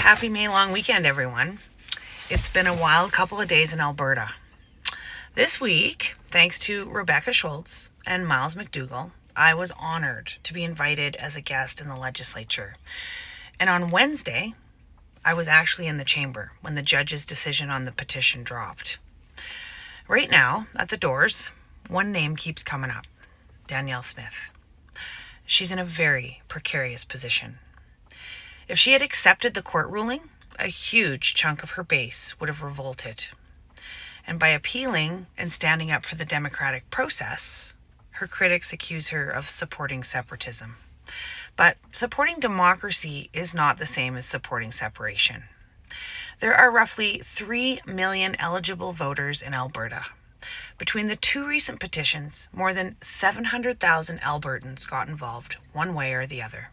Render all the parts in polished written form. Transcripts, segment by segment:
Happy May long weekend, everyone. It's been a wild couple of days in Alberta. This week, thanks to Rebecca Schultz and Miles McDougall, I was honored to be invited as a guest in the legislature. And on Wednesday, I was actually in the chamber when the judge's decision on the petition dropped. Right now, at the doors, one name keeps coming up: Danielle Smith. She's in a very precarious position. If she had accepted the court ruling, a huge chunk of her base would have revolted. And by appealing and standing up for the democratic process, her critics accuse her of supporting separatism. But supporting democracy is not the same as supporting separation. There are roughly 3 million eligible voters in Alberta. Between the two recent petitions, more than 700,000 Albertans got involved one way or the other.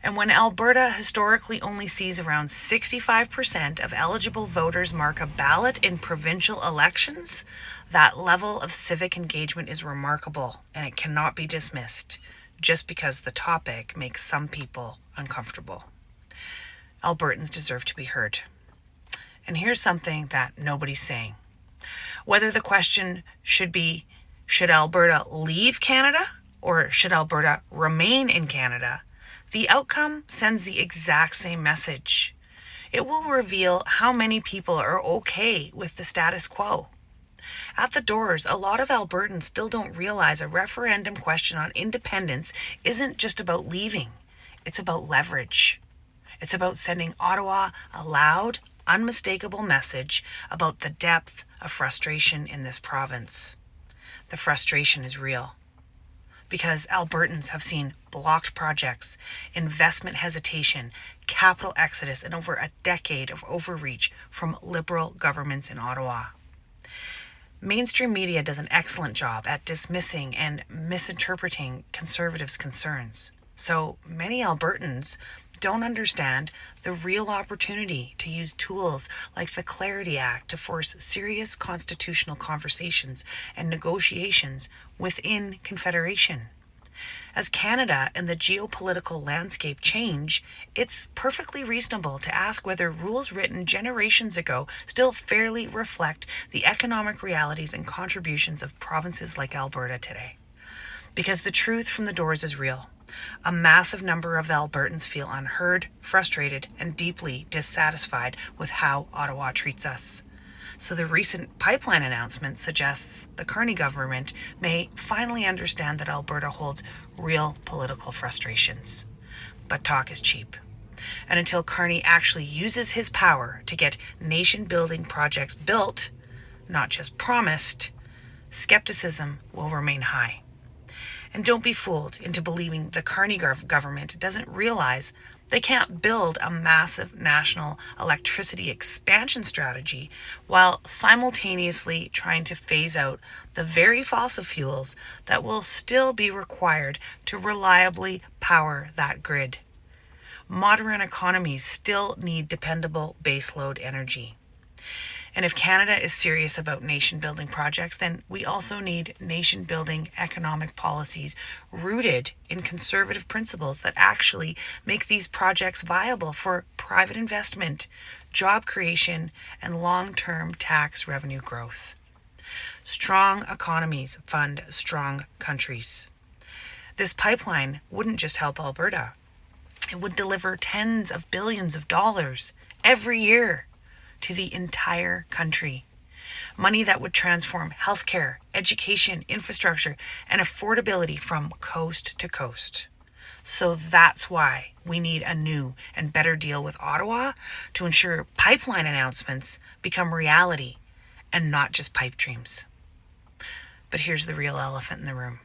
And when Alberta historically only sees around 65% of eligible voters mark a ballot in provincial elections, that level of civic engagement is remarkable, and it cannot be dismissed just because the topic makes some people uncomfortable. Albertans deserve to be heard. And here's something that nobody's saying. Whether the question should be, should Alberta leave Canada or should Alberta remain in Canada, the outcome sends the exact same message. It will reveal how many people are okay with the status quo. At the doors, a lot of Albertans still don't realize a referendum question on independence isn't just about leaving. It's about leverage. It's about sending Ottawa a loud, unmistakable message about the depth of frustration in this province. The frustration is real, because Albertans have seen blocked projects, investment hesitation, capital exodus, and over a decade of overreach from Liberal governments in Ottawa. Mainstream media does an excellent job at dismissing and misinterpreting Conservatives' concerns. So many Albertans don't understand the real opportunity to use tools like the Clarity Act to force serious constitutional conversations and negotiations within Confederation. As Canada and the geopolitical landscape change, it's perfectly reasonable to ask whether rules written generations ago still fairly reflect the economic realities and contributions of provinces like Alberta today. Because the truth from the doors is real. A massive number of Albertans feel unheard, frustrated, and deeply dissatisfied with how Ottawa treats us. So the recent pipeline announcement suggests the Carney government may finally understand that Alberta holds real political frustrations. But talk is cheap. And until Carney actually uses his power to get nation-building projects built, not just promised, skepticism will remain high. And don't be fooled into believing the Carney government doesn't realize they can't build a massive national electricity expansion strategy while simultaneously trying to phase out the very fossil fuels that will still be required to reliably power that grid. Modern economies still need dependable baseload energy. And if Canada is serious about nation-building projects, then we also need nation-building economic policies rooted in conservative principles that actually make these projects viable for private investment, job creation, and long-term tax revenue growth. Strong economies fund strong countries. This pipeline wouldn't just help Alberta. It would deliver tens of billions of dollars every year to the entire country. Money that would transform healthcare, education, infrastructure, and affordability from coast to coast. So that's why we need a new and better deal with Ottawa to ensure pipeline announcements become reality and not just pipe dreams. But here's the real elephant in the room.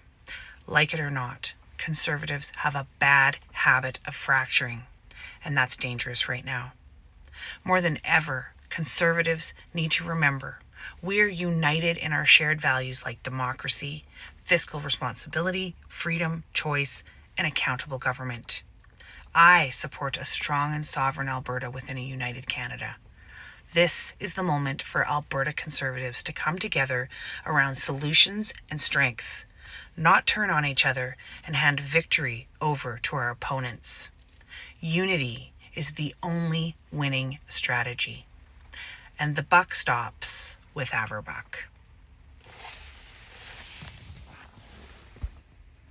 Like it or not, Conservatives have a bad habit of fracturing, and that's dangerous right now. More than ever, Conservatives need to remember we're united in our shared values like democracy, fiscal responsibility, freedom, choice, and accountable government. I support a strong and sovereign Alberta within a united Canada. This is the moment for Alberta Conservatives to come together around solutions and strength, not turn on each other and hand victory over to our opponents. Unity is the only winning strategy. And the buck stops with Averbuck.